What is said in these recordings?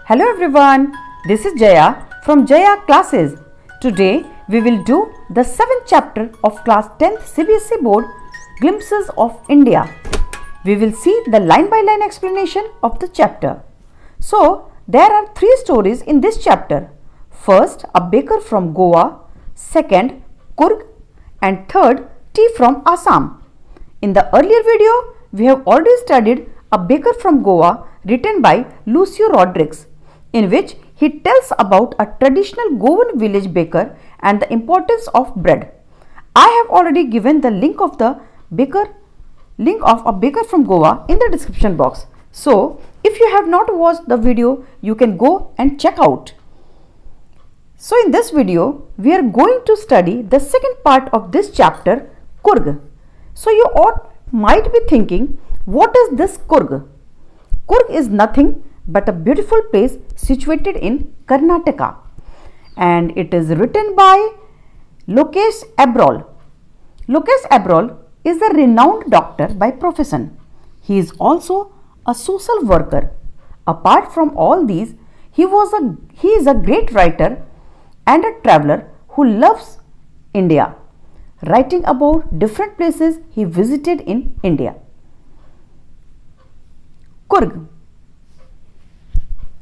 Hello everyone, this is Jaya from Jaya Classes. Today we will do the 7th chapter of class 10th CBSE board Glimpses of India. We will see the line by line explanation of the chapter. So there are 3 stories in this chapter. First, a baker from Goa, second, Coorg, and third, tea from Assam. In the earlier video, we have already studied A Baker from Goa written by Lucio Rodrigues, in which he tells about a traditional Goan village baker and the importance of bread. I have already given the link of A Baker from Goa in the description box. So, if you have not watched the video, you can go and check out. So, in this video, we are going to study the second part of this chapter, Coorg. So, you might be thinking, what is this Coorg? Coorg is nothing but a beautiful place situated in Karnataka, and it is written by Lokesh Abrol. Lokesh Abrol is a renowned doctor by profession. He is also a social worker. Apart from all these, he is a great writer and a traveler who loves India, writing about different places he visited in India. Coorg.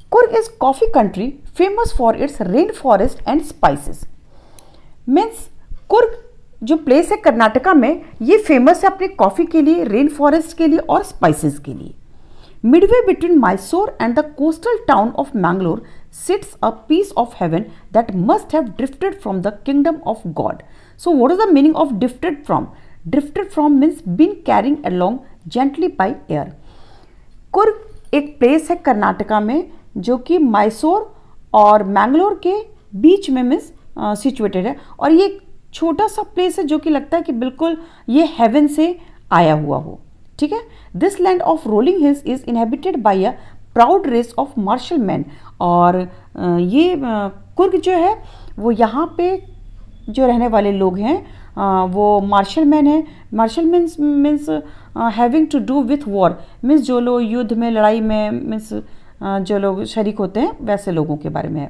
Coorg is coffee country famous for its rainforest and spices. Means Coorg जो place है कर्नाटका में, ये famous है अपने coffee के लिए, rain forest के लिए और स्पाइसेस के लिए. Midway between Mysore and the coastal town of Mangalore sits a piece of heaven that must have drifted from the kingdom of God. So what is the meaning of drifted from? Drifted from means been carrying along gently by air. Coorg एक place है कर्नाटका में जो कि मैसूर और मैंगलोर के बीच में means situated है, और ये एक छोटा सा प्लेस है जो कि लगता है कि बिल्कुल ये हेवन से आया हुआ हो. ठीक है. This land of rolling hills is inhabited by a proud race of martial man. और ये कुर्ग जो है वो यहाँ पे जो रहने वाले लोग हैं वो मार्शल मैन है. Martial means having to do with war, means जो लोग युद्ध में, लड़ाई में, मीन्स जो लोग शरीक होते हैं वैसे लोगों के बारे में है.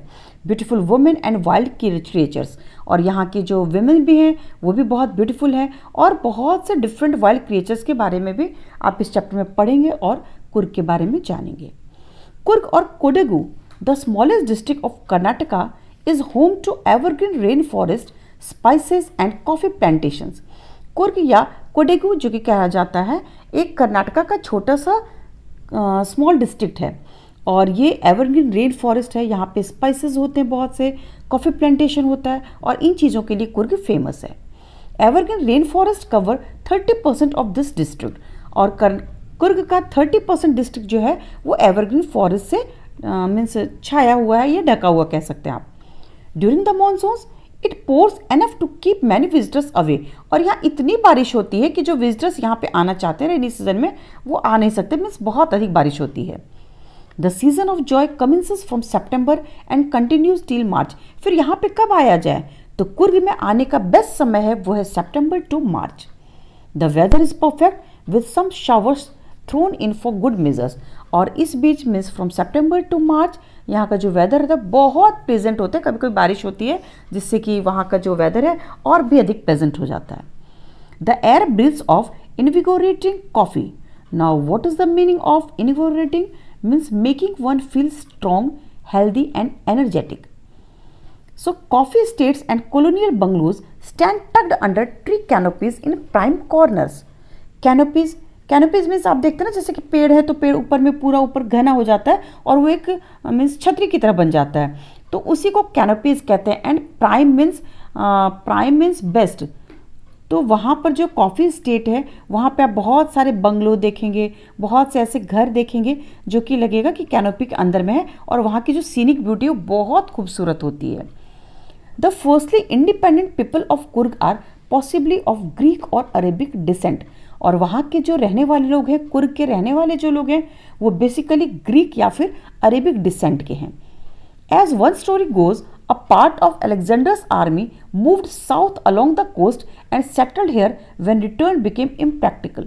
Beautiful women and wild creatures, और यहाँ की जो वुमेन भी हैं वो भी बहुत ब्यूटीफुल है, और बहुत से डिफरेंट वाइल्ड क्रिएचर्स के बारे में भी आप इस चैप्टर में पढ़ेंगे और कुर्ग के बारे में जानेंगे. कुर्ग और Kodagu, the smallest district of Karnataka, is home to evergreen rain forest, spices and coffee plantations. Coorg या कोडेगू जो कि कहा जाता है एक कर्नाटका का छोटा सा स्मॉल डिस्ट्रिक्ट है, और ये एवरग्रीन रेन फॉरेस्ट है. यहाँ पे स्पाइसेस होते हैं, बहुत से कॉफ़ी प्लांटेशन होता है, और इन चीज़ों के लिए कुर्ग फेमस है. Evergreen rain forest cover 30% of this district, और कुर्ग का 30% डिस्ट्रिक्ट जो है वो एवरग्रीन फॉरेस्ट से मीन्स छाया हुआ है या ढका हुआ कह सकते हैं आप. During the monsoons it pours enough to keep many visitors away, और यहाँ इतनी बारिश होती है कि जो विजिटर्स यहाँ पे आना चाहते हैं रेनी सीजन में वो आ नहीं सकते, मीन्स बहुत अधिक बारिश होती है. The season of Joy commences from September and continues till March. फिर यहाँ पे कब आया जाए तो कुर्ग में आने का बेस्ट समय है वो है September to March. The weather is perfect with some showers thrown in for good measures, और इस बीच means from September to March यहाँ का जो वेदर रहता है बहुत प्लेजेंट होता है. कभी कभी बारिश होती है जिससे कि वहाँ का जो वेदर है और भी अधिक प्लेजेंट हो जाता है. The air breathes of invigorating coffee. Now what is the meaning of invigorating? Means making one feel strong, healthy and energetic. So coffee estates and colonial bungalows stand tucked under tree canopies in prime corners. Canopies means आप देखते हैं ना, जैसे कि पेड़ है तो पेड़ ऊपर में पूरा ऊपर घना हो जाता है और वो एक मीन्स छतरी की तरह बन जाता है, तो उसी को कैनोपीज कहते हैं. And prime means best. तो वहाँ पर जो कॉफ़ी स्टेट है वहाँ पे आप बहुत सारे बंगलो देखेंगे, बहुत से ऐसे घर देखेंगे जो कि लगेगा कि कैनोपी के अंदर में है, और वहाँ की जो सीनिक ब्यूटी है वो बहुत खूबसूरत होती है. The firstly independent people of Coorg are possibly of Greek और अरेबिक डिसेंट, और वहाँ के जो रहने वाले लोग हैं, कुर्ग के रहने वाले जो लोग हैं वो बेसिकली ग्रीक या फिर अरेबिक डिसेंट के हैं. As one story goes, a part of Alexander's army moved south along the coast and settled here when return became impractical.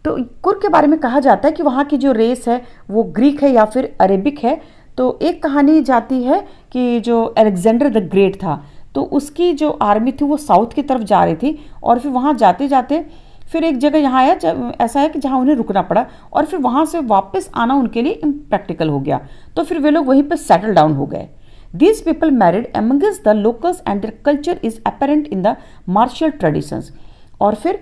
तो कुर्ग के बारे में कहा जाता है कि वहाँ की जो रेस है वो ग्रीक है या फिर अरेबिक है, तो एक कहानी जाती है कि जो अलेक्जेंडर द ग्रेट था, तो उसकी जो आर्मी थी वो साउथ की तरफ जा रही थी, और फिर वहाँ जाते जाते फिर एक जगह यहाँ आया ऐसा है कि जहाँ उन्हें रुकना पड़ा, और फिर वहाँ से वापस आना उनके लिए इम्प्रैक्टिकल हो गया, तो फिर वे लोग वहीं पर सेटल डाउन हो गए। These people married amongst the locals and their culture is apparent in the martial traditions। और फिर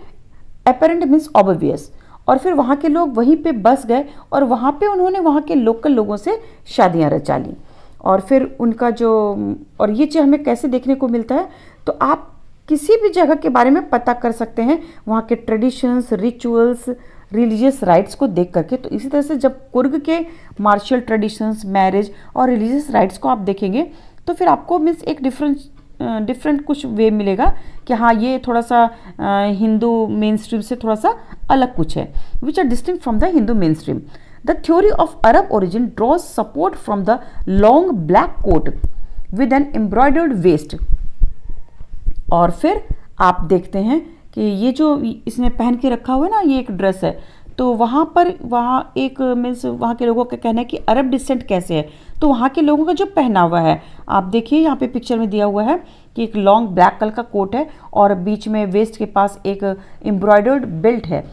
apparent means obvious, और फिर वहाँ के लोग वहीं पे बस गए और वहाँ पे उन्होंने वहाँ के लोकल लोगों से शादियाँ रचा ली। और फिर उनका जो, और ये चीज़ हमें कैसे देखने को मिलता है, तो आप किसी भी जगह के बारे में पता कर सकते हैं वहाँ के ट्रेडिशंस, रिचुअल्स, रिलीजियस राइट्स को देख करके। तो इसी तरह से जब कुर्ग के मार्शल ट्रेडिशंस, मैरिज और रिलीजियस राइट्स को आप देखेंगे तो फिर आपको मीन्स एक डिफरेंट कुछ वे मिलेगा कि हाँ ये थोड़ा सा हिंदू मेन स्ट्रीम से थोड़ा सा अलग कुछ है, which are distinct from the Hindu mainstream. The theory of Arab origin draws support from the long black coat with an embroidered vest. और फिर आप देखते हैं कि ये जो इसने पहन के रखा हुआ है ना, ये एक ड्रेस है, तो वहाँ एक मीन्स वहाँ के लोगों का कहना है कि अरब डिसेंट कैसे है, तो वहाँ के लोगों का जो पहनावा है आप देखिए यहाँ पे पिक्चर में दिया हुआ है कि एक लॉन्ग ब्लैक कलर का कोट है और बीच में वेस्ट के पास एक एम्ब्रॉयडर्ड बेल्ट है,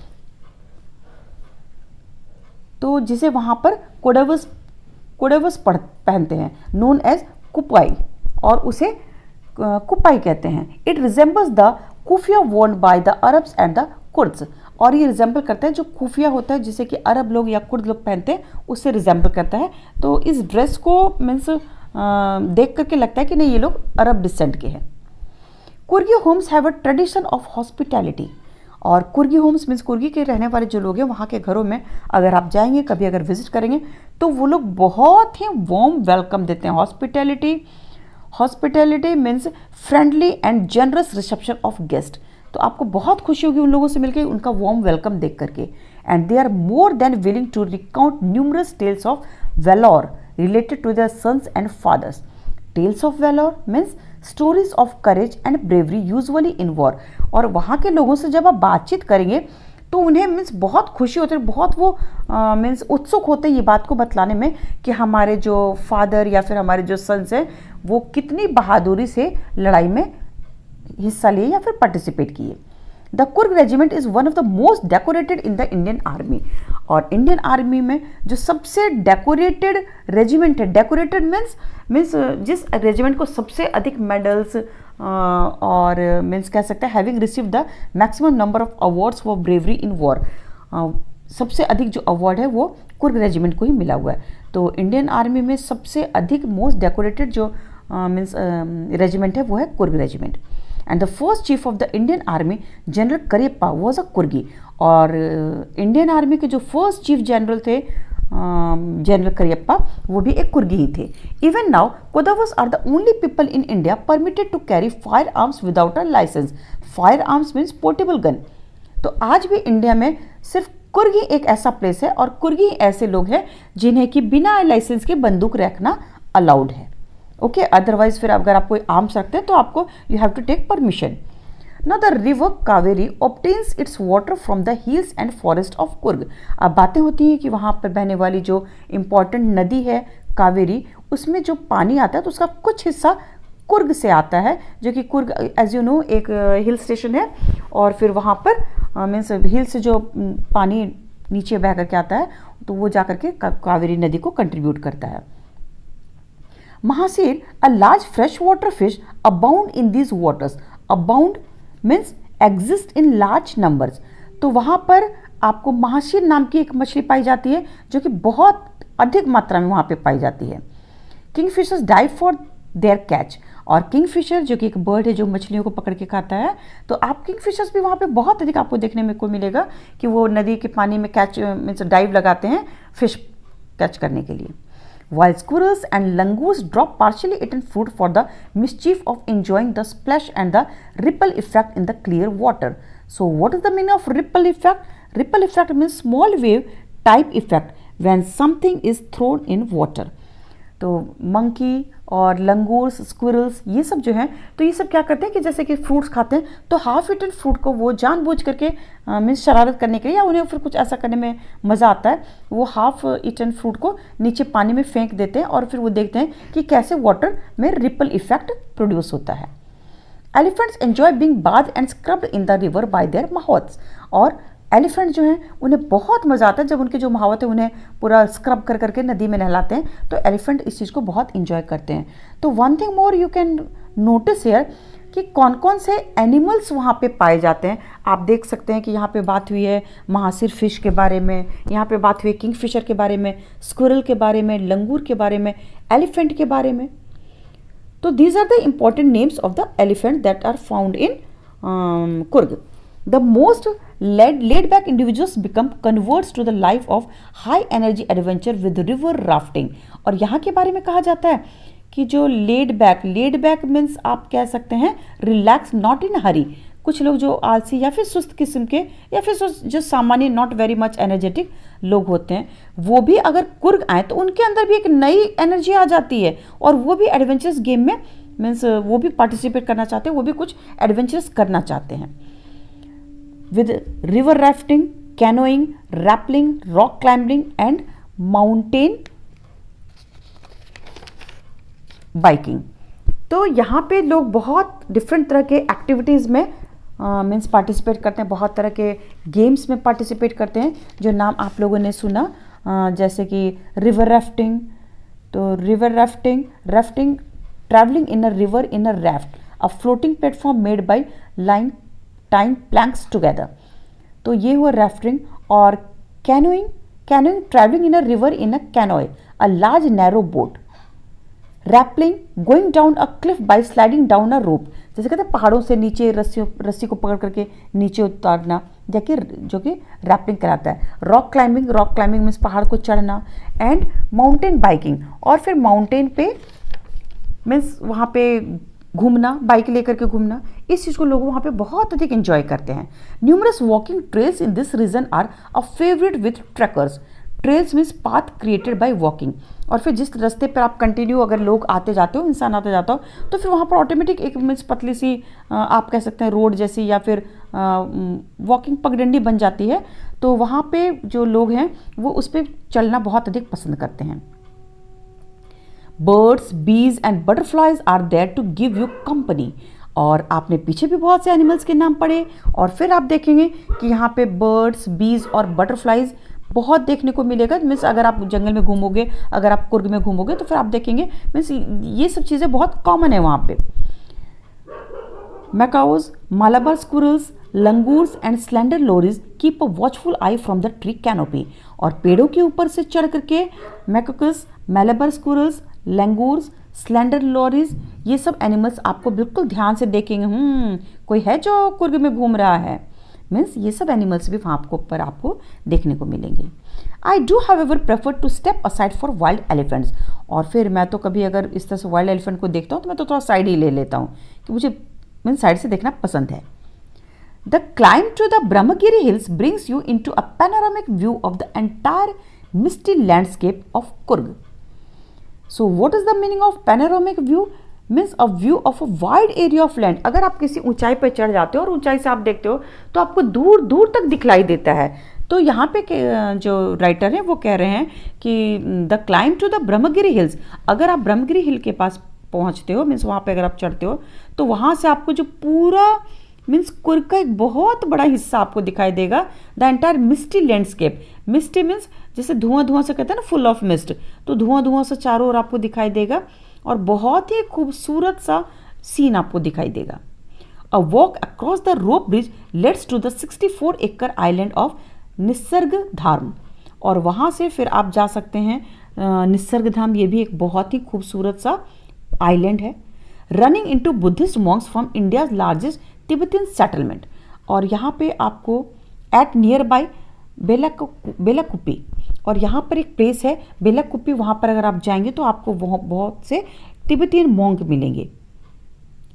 तो जिसे वहाँ पर कोडेवस पहनते हैं, नोन एज कुपाई, और उसे कुपाई कहते हैं। It resembles the keffiyeh worn by the Arabs and the Kurds, और ये रिजेंबल करता है जो खुफिया होता है जिसे कि अरब लोग या कुर्द लोग पहनते हैं, उससे रिजेंबल करता है। तो इस ड्रेस को मीन्स देख करके लगता है कि नहीं ये लोग अरब डिसेंट के हैं। Coorgi homes have a tradition of hospitality, और कुर्गी होम्स मीन्स कुर्गी के रहने वाले जो लोग हैं वहाँ के घरों में अगर आप जाएंगे कभी, अगर विजिट करेंगे, तो वो लोग बहुत ही वार्म वेलकम देते हैं। Hospitality means friendly and generous reception of guest, तो आपको बहुत खुशी होगी उन लोगों से मिलकर, उनका वार्म वेलकम देख करके। And they are more than willing to recount numerous tales of valour related to their sons and fathers. Tales of valour means stories of courage and bravery usually in war, और वहाँ के लोगों से जब आप बातचीत करेंगे तो उन्हें मीन्स बहुत खुशी होती है, बहुत वो मीन्स उत्सुक होते हैं ये बात को बतलाने में कि हमारे जो फादर या फिर हमारे जो सन्स हैं वो कितनी बहादुरी से लड़ाई में हिस्सा लिए या फिर पार्टिसिपेट किए। The Coorg regiment is one of the most decorated in the Indian army, और इंडियन आर्मी में जो सबसे डेकोरेटेड रेजिमेंट है, डेकोरेटेड मीन्स जिस रेजिमेंट को सबसे अधिक मेडल्स और मीन्स कह सकते हैं having receive the maximum number of awards for bravery in war, सबसे अधिक जो अवार्ड है वो कुर्ग रेजिमेंट को ही मिला हुआ है। तो इंडियन आर्मी में सबसे अधिक मोस्ट डेकोरेटेड जो मीन्स रेजिमेंट है वो है Coorg regiment. And the first chief of the Indian army general Cariappa was a Coorgi, और इंडियन आर्मी के जो फर्स्ट चीफ जनरल थे जनरल करियप्पा वो भी एक कुर्गी ही थे। Even now Kodavas are the only people in India permitted to carry fire arms without a licence. Fire arms means portable gun, तो आज भी इंडिया में सिर्फ कुर्गी एक ऐसा प्लेस है और कुर्गी ऐसे लोग हैं जिन्हें कि बिना लाइसेंस के बंदूक रखना अलाउड है। ओके, अदरवाइज फिर अगर आप कोई आर्म्स रखते हैं तो आपको you have to take permission. Now the river Kaveri obtains its water from the hills and forest of Coorg. अब बातें होती हैं कि वहाँ पर बहने वाली जो इम्पॉर्टेंट नदी है कावेरी, उसमें जो पानी आता है तो उसका कुछ हिस्सा कुर्ग से आता है, जो कि कुर्ग एज यू नो एक हिल स्टेशन है, और फिर वहाँ पर मीन्स हिल से जो पानी नीचे बह करके आता है तो वो जा करके कावेरी नदी को कंट्रीब्यूट करता है। Mahseer, a large freshwater fish abound in these waters. Abound means exist in large numbers. तो वहाँ पर आपको महासीर नाम की एक मछली पाई जाती है जो कि बहुत अधिक मात्रा में वहाँ पे पाई जाती है। Kingfishers dive for their catch, और किंगफिशर जो कि एक बर्ड है जो मछलियों को पकड़ के खाता है, तो आप किंगफिशर्स भी वहाँ पे बहुत अधिक आपको देखने में को मिलेगा कि वो नदी के पानी में कैच मीन्स डाइव लगाते हैं फिश कैच करने के लिए। While squirrels and langurs drop partially eaten fruit for the mischief of enjoying the splash and the ripple effect in the clear water. So what is the meaning of ripple effect? Ripple effect means small wave type effect when something is thrown in water. तो monkey और langurs, squirrels, ये सब जो हैं, तो ये सब क्या करते हैं कि जैसे कि फ्रूट्स खाते हैं तो हाफ ईटन फ्रूट को वो जानबूझ करके मीन्स शरारत करने के लिए, या उन्हें फिर कुछ ऐसा करने में मज़ा आता है, वो हाफ ईटन फ्रूट को नीचे पानी में फेंक देते हैं और फिर वो देखते हैं कि कैसे वाटर में रिपल इफेक्ट प्रोड्यूस होता है। Elephants enjoy being bath and scrubbed in the river by their mahouts. और एलिफेंट जो हैं उन्हें बहुत मज़ा आता है जब उनके जो महावत है उन्हें पूरा स्क्रब कर करके नदी में नहलाते हैं, तो एलिफेंट इस चीज़ को बहुत इंजॉय करते हैं। तो one thing more you can notice here कि कौन कौन से एनिमल्स वहाँ पे पाए जाते हैं। आप देख सकते हैं कि यहाँ पे बात हुई है महासिर फिश के बारे में, यहाँ पे बात हुई है किंगफिशर के बारे में, स्क्विरल के बारे में, लंगूर के बारे में, एलिफेंट के बारे में। तो these are the important names of the elephant that are found in Coorg. The most laid back individuals become converts to the life of high energy adventure with river rafting. और यहाँ के बारे में कहा जाता है कि जो laid back means आप कह सकते हैं relax, not in hurry. कुछ लोग जो आलसी या फिर सुस्त किस्म के या फिर जो सामान्य नॉट वेरी मच एनर्जेटिक लोग होते हैं, वो भी अगर कुर्ग आए तो उनके अंदर भी एक नई एनर्जी आ जाती है और वो भी एडवेंचरस गेम में मीन्स वो भी पार्टिसिपेट करना चाहते हैं, वो भी कुछ एडवेंचरस करना चाहते हैं। With river rafting, canoeing, rappelling, rock climbing and mountain biking. तो यहाँ पे लोग बहुत डिफरेंट तरह के एक्टिविटीज़ में मीन्स पार्टिसिपेट करते हैं, बहुत तरह के गेम्स में पार्टिसिपेट करते हैं जो नाम आप लोगों ने सुना, जैसे कि रिवर राफ्टिंग। तो river rafting travelling in a river in a raft, a floating platform made by line time planks together. तो ये हुआ राफ्टिंग। और canoeing travelling in a river in a canoe, a large narrow boat. Rappelling going down a cliff by sliding down a rope, जैसे कहते हैं पहाड़ों से नीचे रस्सी को पकड़ करके नीचे उतारना, जो कि रैपलिंग कराता है। रॉक क्लाइंबिंग मीन्स पहाड़ को चढ़ना। एंड माउंटेन बाइकिंग, और फिर माउंटेन पे मीन्स वहाँ पे घूमना, बाइक लेकर के घूमना, इस चीज़ को लोग वहाँ पे बहुत अधिक एंजॉय करते हैं। Numerous walking trails in this region are a favourite with trekkers. Trails means path created by walking, और फिर जिस रास्ते पर आप कंटिन्यू अगर लोग आते जाते हो, इंसान आते जाता हो, तो फिर वहाँ पर ऑटोमेटिक एक मीन्स पतली सी आप कह सकते हैं रोड जैसी या फिर वॉकिंग पगडंडी बन जाती है। तो वहाँ पे जो लोग हैं वो उस पर चलना बहुत अधिक पसंद करते हैं। Birds, bees and butterflies are there to give you company. और आपने पीछे भी बहुत से एनिमल्स के नाम पढ़े, और फिर आप देखेंगे कि यहाँ पे बर्ड्स, बीज और बटरफ्लाइज बहुत देखने को मिलेगा। मीन्स अगर आप जंगल में घूमोगे, अगर आप कुर्ग में घूमोगे, तो फिर आप देखेंगे मीन्स ये सब चीज़ें बहुत कॉमन है वहाँ पे। Macaques, Malabar squirrels, langurs and slender lorises keep a watchful eye from the tree canopy. और पेड़ों के ऊपर से चढ़ करके macaques, Malabar squirrels, langurs, slender lorises, ये सब एनिमल्स आपको बिल्कुल ध्यान से देखेंगे, कोई है जो कुर्ग में घूम रहा है, मीन्स ये सब एनिमल्स भी वहाँ पर आपको देखने को मिलेंगे। I do however prefer to step aside for wild elephants. और फिर मैं तो कभी अगर इस तरह से वाइल्ड एलिफेंट को देखता हूँ तो मैं तो थोड़ा साइड ही ले लेता हूँ कि मुझे मीन्स साइड से देखना पसंद है। The climb to the Brahmagiri hills brings you into a panoramic view of the entire misty landscape of Coorg. So what is the meaning of panoramic view? Means a view of a wide area of land. अगर आप किसी ऊंचाई पर चढ़ जाते हो और ऊंचाई से आप देखते हो तो आपको दूर दूर तक दिखलाई देता है। तो यहाँ पे जो राइटर हैं वो कह रहे हैं कि the climb to the Brahmagiri hills, अगर आप ब्रह्मगिरी हिल के पास पहुँचते हो, मीन्स वहाँ पे अगर आप चढ़ते हो, तो वहाँ से आपको जो पूरा मीन्स कुर्ग का एक बहुत बड़ा हिस्सा आपको दिखाई देगा। The entire misty landscape, misty means जैसे धुआं से कहते हैं ना, फुल ऑफ मिस्ट, तो धुआं से चारों ओर आपको दिखाई देगा और बहुत ही खूबसूरत सा सीन आपको दिखाई देगा। A walk across the rope bridge leads to the 64 acre island of निसर्गधाम। और वहाँ से फिर आप जा सकते हैं निसर्गधाम, ये भी एक बहुत ही खूबसूरत सा आइलैंड है। Running into Buddhist Monks from India's largest Tibetan settlement. और यहाँ पे आपको एट नियर बाय बेलाकुप्पी, और यहाँ पर एक प्लेस है बेलाकुप्पी, वहाँ पर अगर आप जाएंगे तो आपको बहुत से तिब्बतियन मॉन्क मिलेंगे।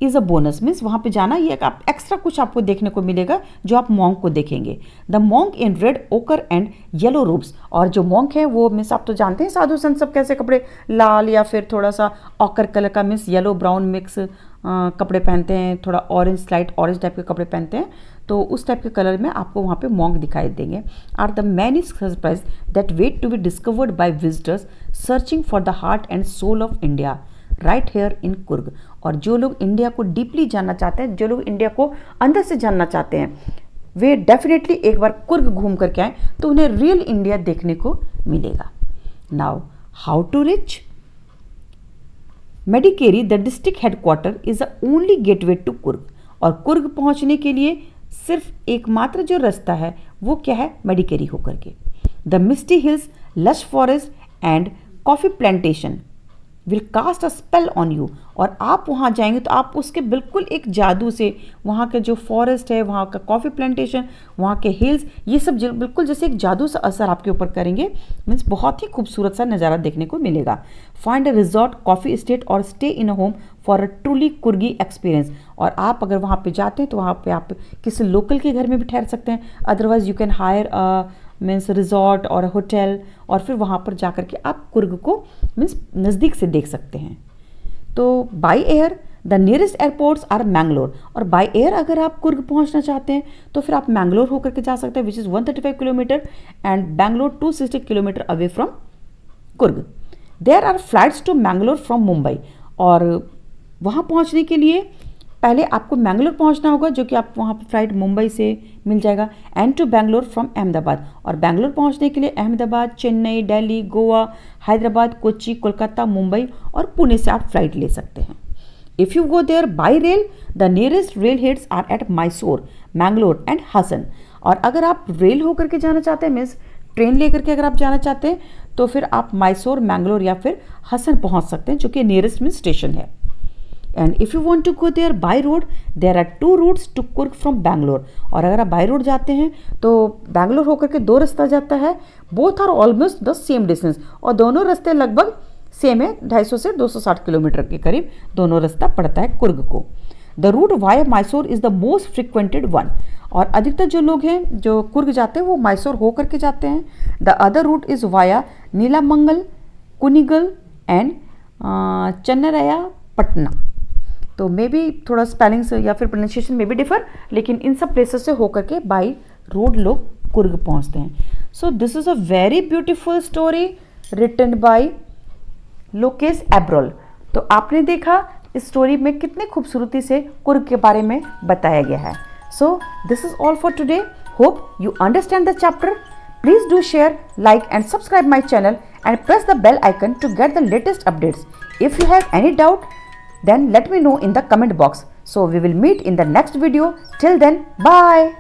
इज़ अ बोनस, मीन्स वहाँ पे जाना ये आप एक्स्ट्रा कुछ आपको देखने को मिलेगा जो आप मॉन्क को देखेंगे। द मॉन्क इन रेड ओकर एंड येलो रूब्स, और जो मॉन्क है वो मीन्स आप तो जानते हैं साधु संत सब कैसे कपड़े लाल या फिर थोड़ा सा ऑकर कलर का मीन्स येलो ब्राउन मिक्स कपड़े पहनते हैं, थोड़ा ऑरेंज स्लाइट ऑरेंज टाइप के कपड़े पहनते हैं, तो उस टाइप के कलर में आपको वहाँ पे मॉन्क दिखाई देंगे। Are the many surprise that wait to be discovered by visitors searching for the heart and soul of India right here in Coorg. और जो लोग इंडिया को डीपली जानना चाहते हैं, जो लोग इंडिया को अंदर से जानना चाहते हैं, वे डेफिनेटली एक बार कुर्ग घूम करके आए तो उन्हें रियल इंडिया देखने को मिलेगा। Now how to reach Madikeri, the district headquarter is the only gateway to Coorg. और कुर्ग पहुंचने के लिए सिर्फ एकमात्र जो रास्ता है वो क्या है, मेडिकेरी होकर के। The misty hills, lush forest and coffee plantation will cast a spell on you. और आप वहाँ जाएंगे तो आप उसके बिल्कुल एक जादू से, वहाँ के जो फॉरेस्ट है, वहाँ का कॉफ़ी प्लांटेशन, वहाँ के हिल्स, ये सब बिल्कुल जैसे एक जादू सा असर आपके ऊपर करेंगे। मीन्स बहुत ही खूबसूरत सा नज़ारा देखने को मिलेगा। Find a resort, coffee estate और stay in a home for a truly Coorgi experience. और आप अगर वहाँ पे जाते हैं तो वहाँ पे आप किसी लोकल के घर में भी ठहर सकते हैं, otherwise you can hire a means resort और होटल, और फिर वहाँ पर जा कर के आप कुर्ग को मीन्स नज़दीक से देख सकते हैं। तो by air the nearest airports are Mangalore. और बाई एयर अगर आप कुर्ग पहुँचना चाहते हैं तो फिर आप मैंगलोर होकर के जा सकते हैं, which is 135 kilometre and Bangalore 260 kilometre away from Coorg. There are flights to Mangalore from Mumbai. और वहाँ पहुँचने के लिए पहले आपको मैंगलोर पहुंचना होगा, जो कि आप वहाँ पर फ्लाइट मुंबई से मिल जाएगा, and to Bangalore from Ahmedabad. और बैंगलोर पहुंचने के लिए अहमदाबाद, चेन्नई, दिल्ली, गोवा, हैदराबाद, कोच्चि, कोलकाता, मुंबई और पुणे से आप फ्लाइट ले सकते हैं। If you go there by rail, the nearest rail heads are at Mysore, Mangalore and Hassan. और अगर आप रेल होकर के जाना चाहते हैं, मीन्स ट्रेन लेकर के अगर आप जाना चाहते हैं, तो फिर आप मैसूर, मैंगलोर या फिर हसन पहुँच सकते हैं, जो कि नियरेस्ट मीन्स स्टेशन है। And if you want to go there by road, there are 2 routes to Coorg from Bangalore. और अगर आप बाय रोड जाते हैं तो बैंगलोर होकर के 2 रास्ता जाता है, both are almost the same distance, और दोनों रास्ते लगभग सेम है, 250 से 260 किलोमीटर के करीब दोनों रास्ता पड़ता है कुर्ग को। The route via Mysore is the most frequented one. और अधिकतर जो लोग हैं जो कुर्ग जाते हैं वो मैसूर होकर के जाते हैं। The other route is via Nelamangala, Kunigal and Channarayapatna. तो मे बी थोड़ा स्पेलिंग्स या फिर प्रोनाउंसिएशन में भी डिफर, लेकिन इन सब प्लेसेस से होकर के बाई रोड लोग कुर्ग पहुंचते हैं। So this is a very beautiful story written by Lokesh Abrol. तो आपने देखा इस स्टोरी में कितने खूबसूरती से कुर्ग के बारे में बताया गया है। सो this is all for today. Hope you understand the chapter. Please do share, like and subscribe my channel and press the bell icon to get the latest updates. If you have any doubt, then let me know in the comment box. So we will meet in the next video. Till then, bye.